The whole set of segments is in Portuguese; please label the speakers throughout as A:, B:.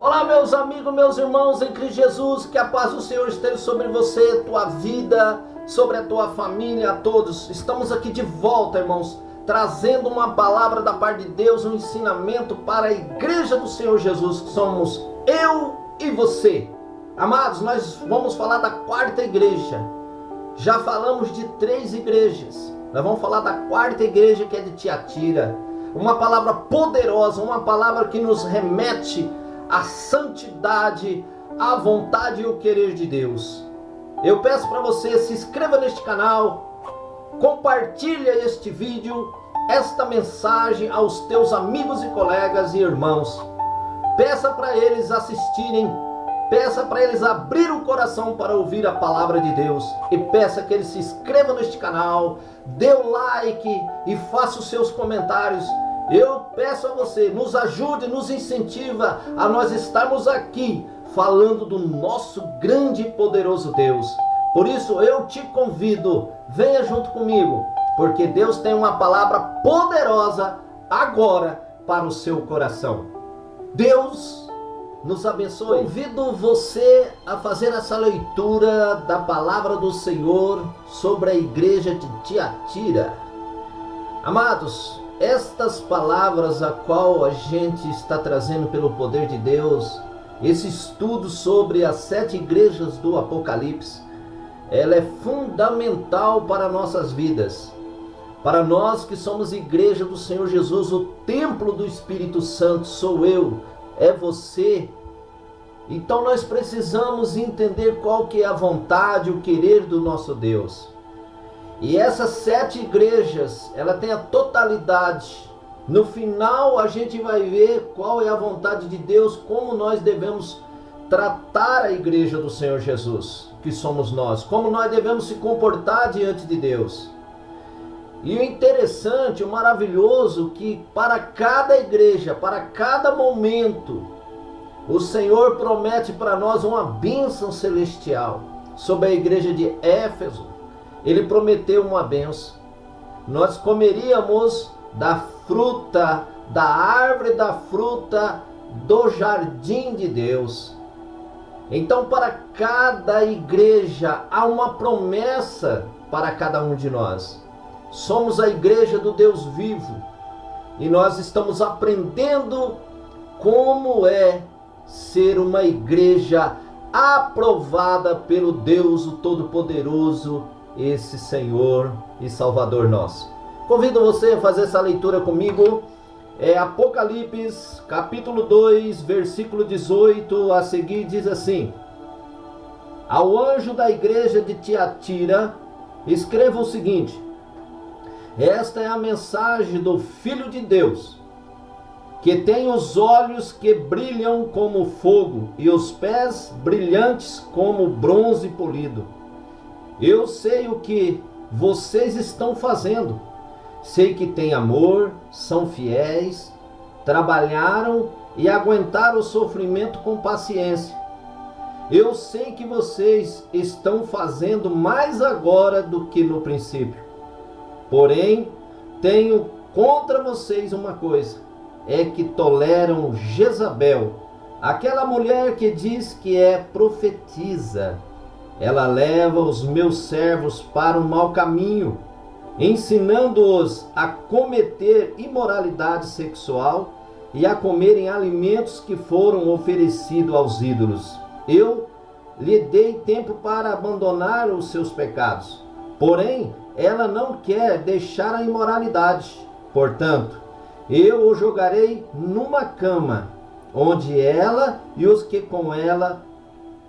A: Olá, meus amigos, meus irmãos em Cristo Jesus, que a paz do Senhor esteja sobre você, tua vida, sobre a tua família, a todos. Estamos aqui de volta, irmãos, trazendo uma palavra da parte de Deus, um ensinamento para a igreja do Senhor Jesus, que somos eu e você. Amados, nós vamos falar da quarta igreja. Já falamos de 3 igrejas. Nós vamos falar da quarta igreja, que é de Tiatira. Uma palavra poderosa, uma palavra que nos remete à santidade, à vontade e o querer de Deus. Eu peço para você, se inscreva neste canal, compartilhe este vídeo, esta mensagem aos teus amigos e colegas e irmãos. Peça para eles assistirem, peça para eles abrir o coração para ouvir a palavra de Deus. E peça que eles se inscrevam neste canal, dê o like e faça os seus comentários. Eu peço a você, nos ajude, nos incentiva a nós estarmos aqui falando do nosso grande e poderoso Deus. Por isso eu te convido, venha junto comigo, porque Deus tem uma palavra poderosa agora para o seu coração. Deus nos abençoe. Convido você a fazer essa leitura da palavra do Senhor sobre a igreja de Tiatira. Amados, estas palavras a qual a gente está trazendo pelo poder de Deus, esse estudo sobre as 7 igrejas do Apocalipse, ela é fundamental para nossas vidas. Para nós que somos igreja do Senhor Jesus, o templo do Espírito Santo, sou eu, é você. Então nós precisamos entender qual que é a vontade, o querer do nosso Deus. E essas 7 igrejas, ela tem a totalidade. No final a gente vai ver qual é a vontade de Deus, como nós devemos tratar a igreja do Senhor Jesus, que somos nós, como nós devemos se comportar diante de Deus. E o interessante, o maravilhoso, que para cada igreja, para cada momento, o Senhor promete para nós uma bênção celestial. Sobre a igreja de Éfeso, Ele prometeu uma bênção. Nós comeríamos da fruta, da árvore da fruta do jardim de Deus. Então, para cada igreja há uma promessa para cada um de nós. Somos a igreja do Deus vivo e nós estamos aprendendo como é ser uma igreja aprovada pelo Deus o Todo-Poderoso, esse Senhor e Salvador nosso. Convido você a fazer essa leitura comigo. É Apocalipse, capítulo 2, versículo 18, a seguir diz assim: Ao anjo da igreja de Tiatira, escreva o seguinte: Esta é a mensagem do Filho de Deus, que tem os olhos que brilham como fogo e os pés brilhantes como bronze polido. Eu sei o que vocês estão fazendo. Sei que têm amor, são fiéis, trabalharam e aguentaram o sofrimento com paciência. Eu sei que vocês estão fazendo mais agora do que no princípio. Porém, tenho contra vocês uma coisa: é que toleram Jezabel, aquela mulher que diz que é profetisa. Ela leva os meus servos para o mau caminho, ensinando-os a cometer imoralidade sexual e a comerem alimentos que foram oferecidos aos ídolos. Eu lhe dei tempo para abandonar os seus pecados, porém ela não quer deixar a imoralidade. Portanto, eu o jogarei numa cama, onde ela e os que com ela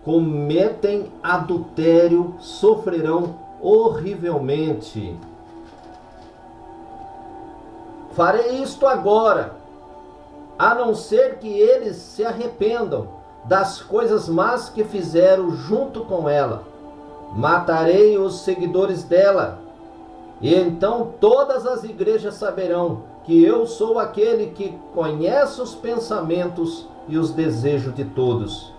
A: cometem adultério sofrerão horrivelmente. Farei isto agora, a não ser que eles se arrependam das coisas más que fizeram junto com ela. Matarei os seguidores dela, e então todas as igrejas saberão que eu sou aquele que conhece os pensamentos e os desejos de todos.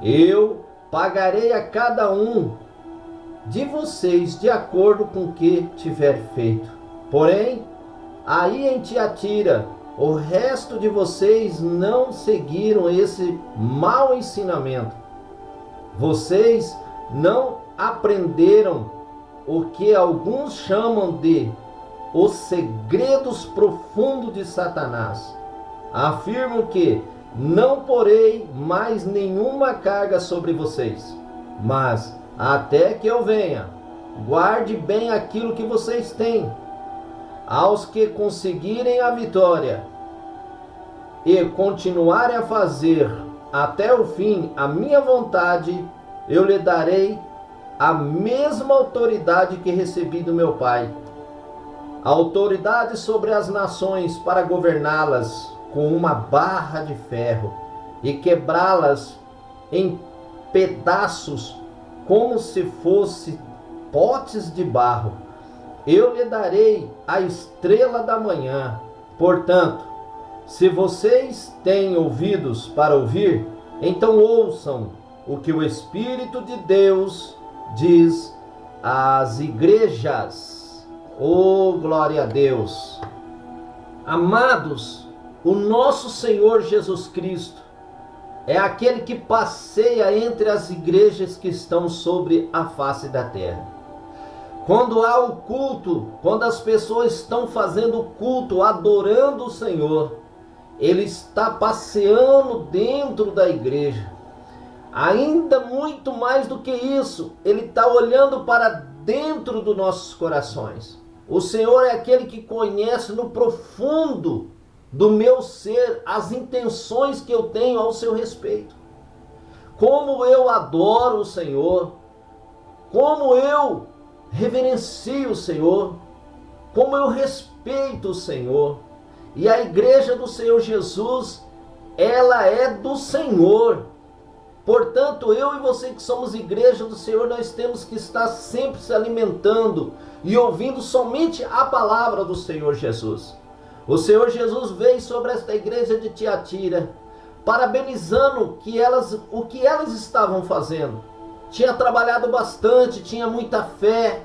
A: Eu pagarei a cada um de vocês de acordo com o que tiver feito. Porém, aí em Tiatira, o resto de vocês não seguiram esse mau ensinamento. Vocês não aprenderam o que alguns chamam de os segredos profundos de Satanás. Afirmo que não porei mais nenhuma carga sobre vocês, mas até que eu venha, guarde bem aquilo que vocês têm. Aos que conseguirem a vitória e continuarem a fazer até o fim a minha vontade, eu lhe darei a mesma autoridade que recebi do meu Pai. A autoridade sobre as nações para governá-las com uma barra de ferro e quebrá-las em pedaços como se fosse potes de barro. Eu lhe darei a estrela da manhã. Portanto, se vocês têm ouvidos para ouvir, então ouçam o que o Espírito de Deus diz às igrejas. Oh, glória a Deus! Amados, o nosso Senhor Jesus Cristo é aquele que passeia entre as igrejas que estão sobre a face da terra. Quando há o culto, quando as pessoas estão fazendo o culto, adorando o Senhor, Ele está passeando dentro da igreja. Ainda muito mais do que isso, Ele está olhando para dentro dos nossos corações. O Senhor é aquele que conhece no profundo do meu ser as intenções que eu tenho ao seu respeito. Como eu adoro o Senhor, como eu reverencio o Senhor, como eu respeito o Senhor. E a igreja do Senhor Jesus, ela é do Senhor. Portanto, eu e você que somos igreja do Senhor, nós temos que estar sempre se alimentando e ouvindo somente a palavra do Senhor Jesus. O Senhor Jesus veio sobre esta igreja de Tiatira, parabenizando o que elas estavam fazendo. Tinha trabalhado bastante, tinha muita fé,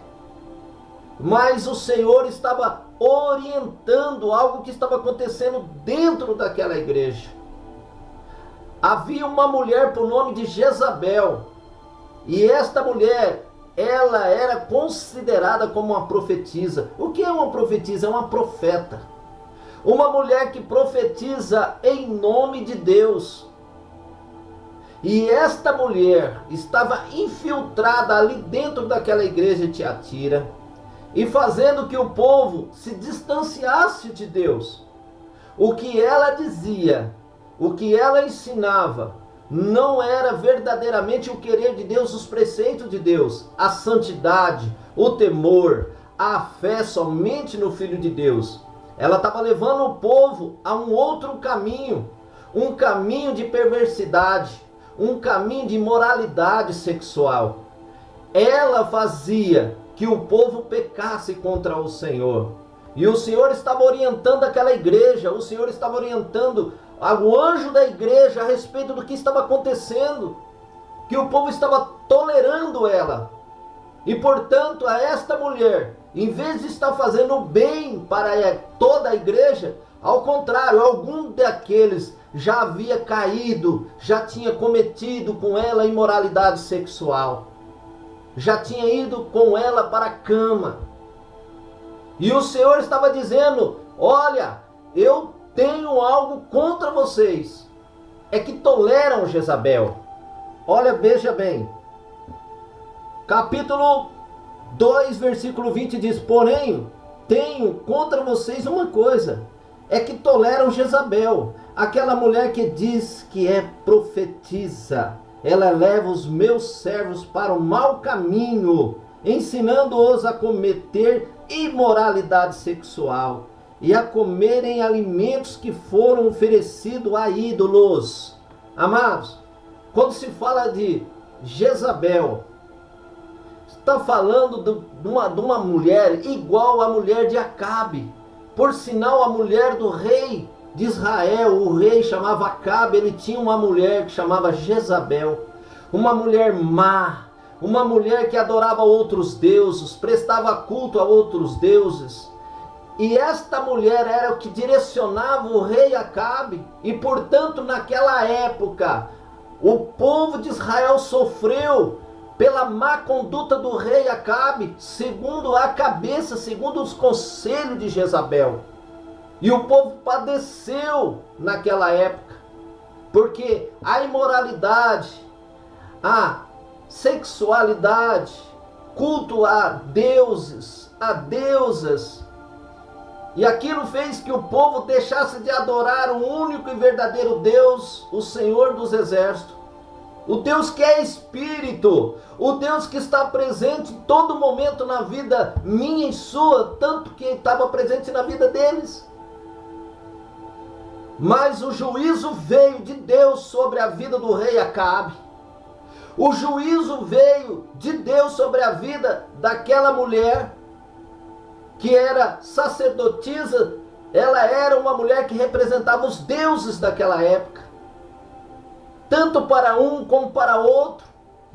A: mas o Senhor estava orientando algo que estava acontecendo dentro daquela igreja. Havia uma mulher por nome de Jezabel, e esta mulher, ela era considerada como uma profetisa. O que é uma profetisa? É uma profeta. Uma mulher que profetiza em nome de Deus. E esta mulher estava infiltrada ali dentro daquela igreja de Tiatira e fazendo que o povo se distanciasse de Deus. O que ela dizia, o que ela ensinava, não era verdadeiramente o querer de Deus, os preceitos de Deus, a santidade, o temor, a fé somente no Filho de Deus. Ela estava levando o povo a um outro caminho, um caminho de perversidade, um caminho de imoralidade sexual. Ela fazia que o povo pecasse contra o Senhor. E o Senhor estava orientando aquela igreja, o Senhor estava orientando o anjo da igreja a respeito do que estava acontecendo, que o povo estava tolerando ela. E portanto, a esta mulher, em vez de estar fazendo bem para toda a igreja, ao contrário, algum daqueles já havia caído, já tinha cometido com ela imoralidade sexual, já tinha ido com ela para a cama. E o Senhor estava dizendo: olha, eu tenho algo contra vocês, é que toleram Jezabel. Olha, veja bem, capítulo 2, versículo 20 diz: porém, tenho contra vocês uma coisa, é que toleram Jezabel, aquela mulher que diz que é profetisa. Ela leva os meus servos para o mau caminho, ensinando-os a cometer imoralidade sexual e a comerem alimentos que foram oferecidos a ídolos. Amados, quando se fala de Jezabel, está falando de uma mulher igual à mulher de Acabe. Por sinal, a mulher do rei de Israel, o rei chamava Acabe, ele tinha uma mulher que chamava Jezabel. Uma mulher má, uma mulher que adorava outros deuses, prestava culto a outros deuses. E esta mulher era o que direcionava o rei Acabe. E portanto, naquela época, o povo de Israel sofreu pela má conduta do rei Acabe, segundo a cabeça, segundo os conselhos de Jezabel. E o povo padeceu naquela época, porque a imoralidade, a sexualidade, culto a deuses, a deusas, e aquilo fez que o povo deixasse de adorar o único e verdadeiro Deus, o Senhor dos Exércitos, o Deus que é Espírito, o Deus que está presente em todo momento na vida minha e sua, tanto que estava presente na vida deles. Mas o juízo veio de Deus sobre a vida do rei Acabe. O juízo veio de Deus sobre a vida daquela mulher que era sacerdotisa. Ela era uma mulher que representava os deuses daquela época. Tanto para um como para outro,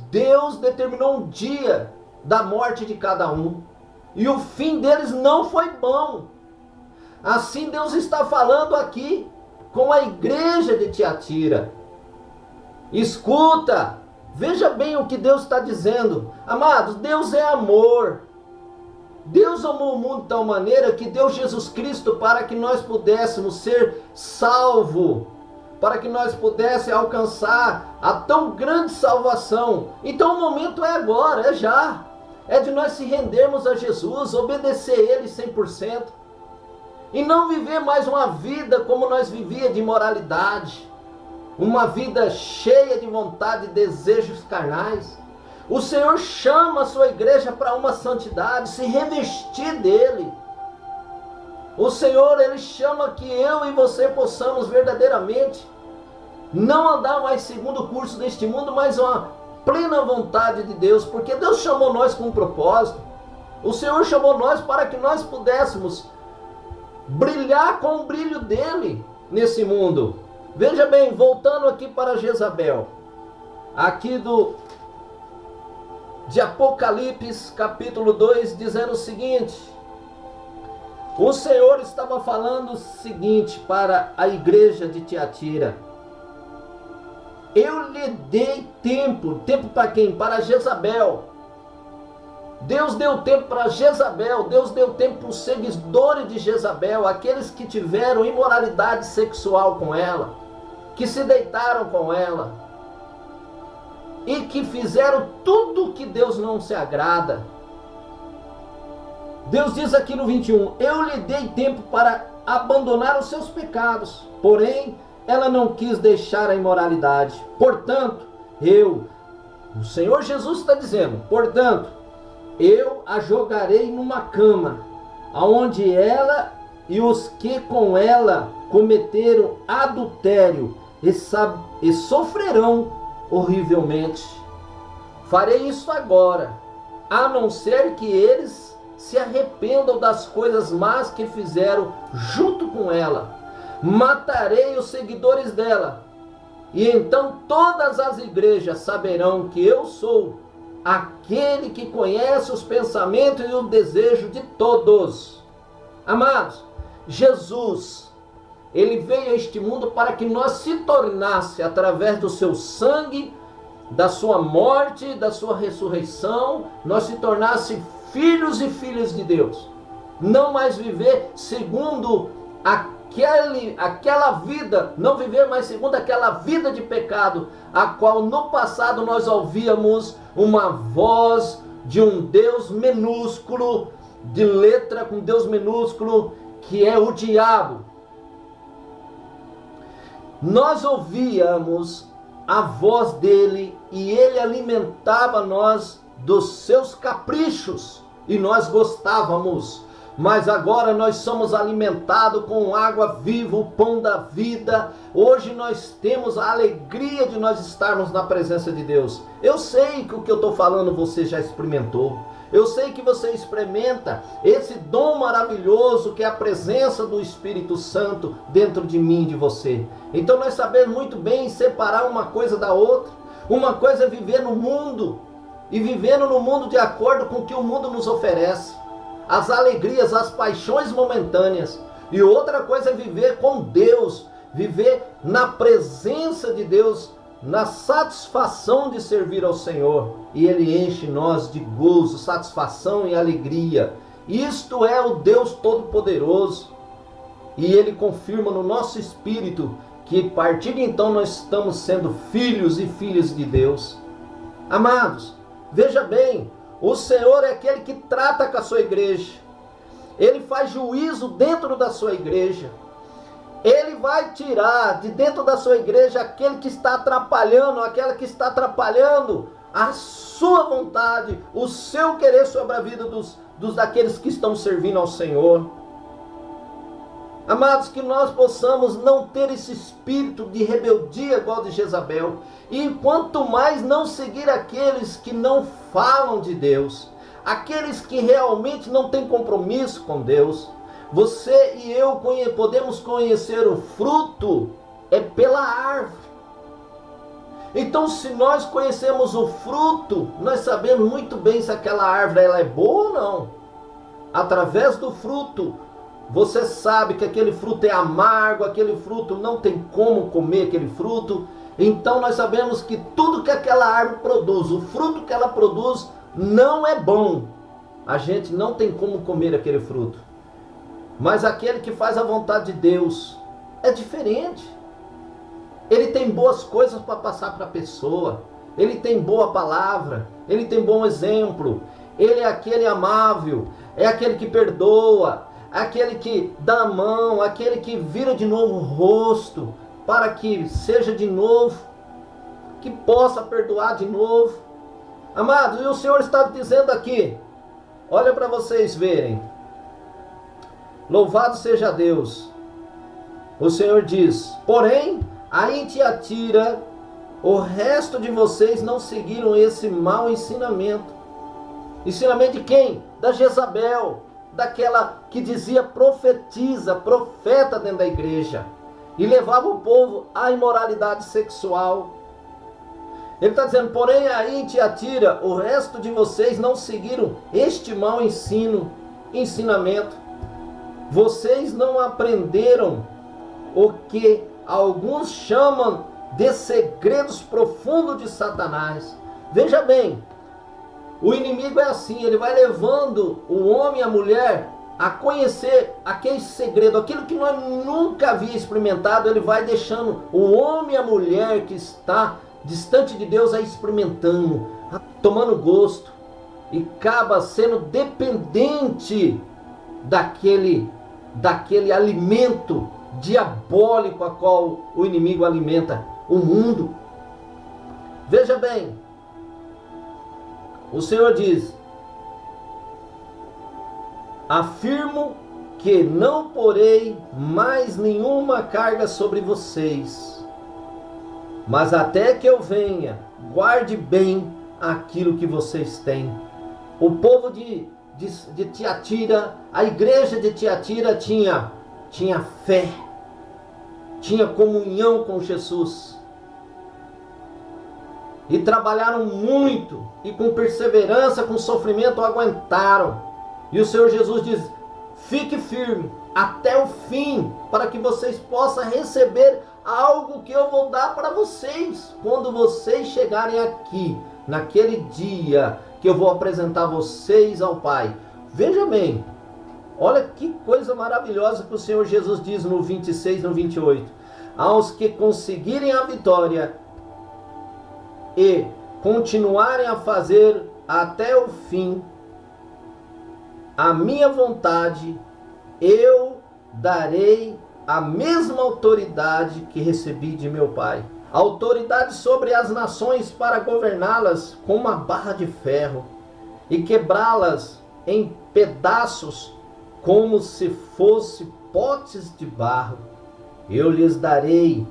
A: Deus determinou um dia da morte de cada um. E o fim deles não foi bom. Assim Deus está falando aqui com a igreja de Tiatira. Escuta, veja bem o que Deus está dizendo. Amados, Deus é amor. Deus amou o mundo de tal maneira que deu Jesus Cristo para que nós pudéssemos ser salvos, para que nós pudéssemos alcançar a tão grande salvação. Então o momento é agora, é já. É de nós se rendermos a Jesus, obedecer a Ele 100%. E não viver mais uma vida como nós vivíamos de imoralidade. Uma vida cheia de vontade e desejos carnais. O Senhor chama a sua igreja para uma santidade, se revestir dele. O Senhor, Ele chama que eu e você possamos verdadeiramente não andar mais segundo o curso deste mundo, mas uma plena vontade de Deus, porque Deus chamou nós com um propósito. O Senhor chamou nós para que nós pudéssemos brilhar com o brilho dele nesse mundo. Veja bem, voltando aqui para Jezabel, aqui de Apocalipse capítulo 2, dizendo o seguinte: o Senhor estava falando o seguinte para a igreja de Tiatira: eu lhe dei tempo para quem? Para Jezabel. Deus deu tempo para Jezabel, Deus deu tempo para os seguidores de Jezabel, aqueles que tiveram imoralidade sexual com ela, que se deitaram com ela, e que fizeram tudo que Deus não se agrada. Deus diz aqui no 21, eu lhe dei tempo para abandonar os seus pecados, porém ela não quis deixar a imoralidade. Portanto, o Senhor Jesus está dizendo, portanto, eu a jogarei numa cama, aonde ela e os que com ela cometeram adultério e sofrerão horrivelmente. Farei isso agora, a não ser que eles se arrependam das coisas más que fizeram junto com ela. Matarei os seguidores dela, e então todas as igrejas saberão que eu sou aquele que conhece os pensamentos e o desejo de todos. Amados, Jesus, Ele veio a este mundo para que nós se tornasse, através do seu sangue, da sua morte, da sua ressurreição, nós se tornasse filhos e filhas de Deus. Não mais viver segundo aquela vida, não viver mais segundo aquela vida de pecado, a qual no passado nós ouvíamos uma voz de um Deus minúsculo, de letra com Deus minúsculo, que é o diabo. Nós ouvíamos a voz dele e ele alimentava nós dos seus caprichos e nós gostávamos. Mas agora nós somos alimentados com água viva, o pão da vida. Hoje nós temos a alegria de nós estarmos na presença de Deus. Eu sei que o que eu estou falando você já experimentou. Eu sei que você experimenta esse dom maravilhoso que é a presença do Espírito Santo dentro de mim e de você. Então nós sabemos muito bem separar uma coisa da outra. Uma coisa é viver no mundo e vivendo no mundo de acordo com o que o mundo nos oferece. as alegrias, as paixões momentâneas. E outra coisa é viver com Deus, viver na presença de Deus, na satisfação de servir ao Senhor. E Ele enche nós de gozo, satisfação e alegria. Isto é o Deus Todo-Poderoso. E Ele confirma no nosso espírito que a partir de então nós estamos sendo filhos e filhas de Deus. Amados, veja bem, o Senhor é aquele que trata com a sua igreja. Ele faz juízo dentro da sua igreja. Ele vai tirar de dentro da sua igreja aquele que está atrapalhando, aquela que está atrapalhando a sua vontade, o seu querer sobre a vida daqueles que estão servindo ao Senhor. Amados, que nós possamos não ter esse espírito de rebeldia igual de Jezabel. E quanto mais não seguir aqueles que não falam de Deus. Aqueles que realmente não têm compromisso com Deus. Você e eu podemos conhecer o fruto pela árvore. Então, se nós conhecemos o fruto, nós sabemos muito bem se aquela árvore ela é boa ou não. Através do fruto, você sabe que aquele fruto é amargo, aquele fruto não tem como comer aquele fruto. Então nós sabemos que tudo que aquela árvore produz, o fruto que ela produz, não é bom. A gente não tem como comer aquele fruto. Mas aquele que faz a vontade de Deus é diferente. Ele tem boas coisas para passar para a pessoa. Ele tem boa palavra. Ele tem bom exemplo. Ele é aquele amável. É aquele que perdoa. Aquele que dá a mão. Aquele que vira de novo o rosto. Para que seja de novo. Que possa perdoar de novo. Amados, e o Senhor está dizendo aqui. Olha para vocês verem. Louvado seja Deus. O Senhor diz: porém, aí em Tiatira, o resto de vocês não seguiram esse mau ensinamento. Ensinamento de quem? Da Jezabel, daquela que dizia profetiza, profeta dentro da igreja, e levava o povo à imoralidade sexual. Ele está dizendo: porém aí em Tiatira, o resto de vocês não seguiram este mau ensinamento. Vocês não aprenderam o que alguns chamam de segredos profundos de Satanás. Veja bem, o inimigo é assim, ele vai levando o homem e a mulher a conhecer aquele segredo, aquilo que nós nunca havia experimentado. Ele vai deixando o homem e a mulher que está distante de Deus aí experimentando, tomando gosto, e acaba sendo dependente daquele alimento diabólico a qual o inimigo alimenta o mundo. Veja bem, o Senhor diz: afirmo que não porei mais nenhuma carga sobre vocês, mas até que eu venha, guarde bem aquilo que vocês têm. O povo de Tiatira, a igreja de Tiatira tinha fé, tinha comunhão com Jesus, e trabalharam muito, e com perseverança, com sofrimento aguentaram. E o Senhor Jesus diz: fique firme até o fim, para que vocês possam receber algo que eu vou dar para vocês, quando vocês chegarem aqui, naquele dia que eu vou apresentar vocês ao Pai. Veja bem, olha que coisa maravilhosa que o Senhor Jesus diz no 26, no 28. Aos que conseguirem a vitória e continuarem a fazer até o fim a minha vontade, eu darei a mesma autoridade que recebi de meu Pai. Autoridade sobre as nações para governá-las com uma barra de ferro e quebrá-las em pedaços como se fosse potes de barro. Eu lhes darei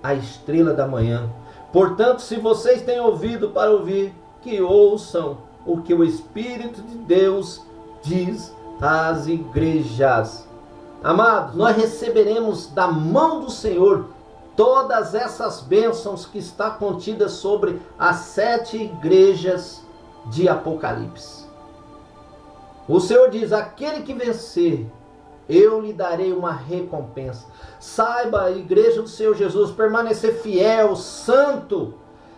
A: a estrela da manhã. Portanto, se vocês têm ouvido para ouvir, que ouçam o que o Espírito de Deus diz às igrejas. Amados, nós receberemos da mão do Senhor todas essas bênçãos que está contidas sobre as 7 igrejas de Apocalipse. O Senhor diz: aquele que vencer, eu lhe darei uma recompensa. Saiba, igreja do Senhor Jesus, permanecer fiel, santo.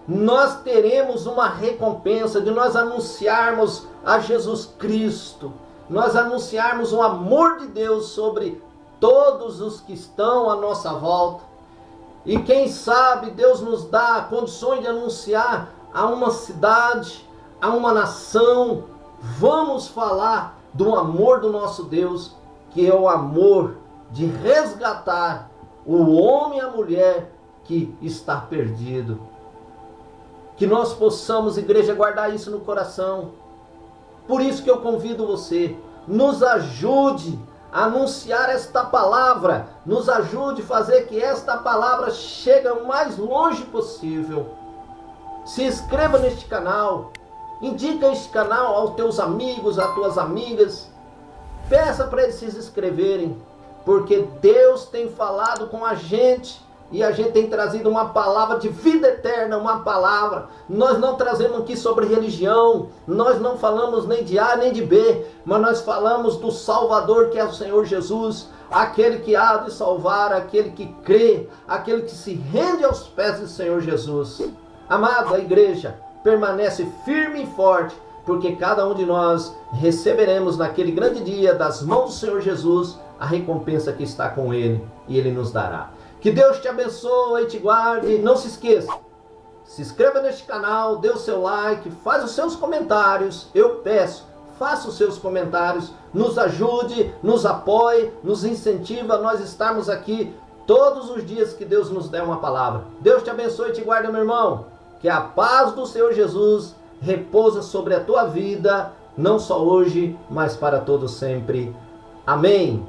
A: Nós teremos uma recompensa de nós anunciarmos a Jesus Cristo. Nós anunciarmos o amor de Deus sobre todos os que estão à nossa volta. E quem sabe Deus nos dá condições de anunciar a uma cidade, a uma nação. Vamos falar do amor do nosso Deus, que é o amor de resgatar o homem e a mulher que está perdido. Que nós possamos, igreja, guardar isso no coração. Por isso que eu convido você, nos ajude a anunciar esta palavra, nos ajude a fazer que esta palavra chegue o mais longe possível. Se inscreva neste canal, indica este canal aos teus amigos, às tuas amigas, peça para eles se inscreverem, porque Deus tem falado com a gente e a gente tem trazido uma palavra de vida eterna, uma palavra. Nós não trazemos aqui sobre religião, nós não falamos nem de A nem de B, mas nós falamos do Salvador, que é o Senhor Jesus, aquele que há de salvar, aquele que crê, aquele que se rende aos pés do Senhor Jesus. Amado, a igreja permanece firme e forte, porque cada um de nós receberemos naquele grande dia das mãos do Senhor Jesus a recompensa que está com Ele, e Ele nos dará. Que Deus te abençoe e te guarde. Não se esqueça, se inscreva neste canal, dê o seu like, faz os seus comentários. Eu peço, faça os seus comentários, nos ajude, nos apoie, nos incentiva a nós estarmos aqui todos os dias que Deus nos der uma palavra. Deus te abençoe e te guarde, meu irmão. Que a paz do Senhor Jesus repousa sobre a tua vida, não só hoje, mas para todos sempre. Amém.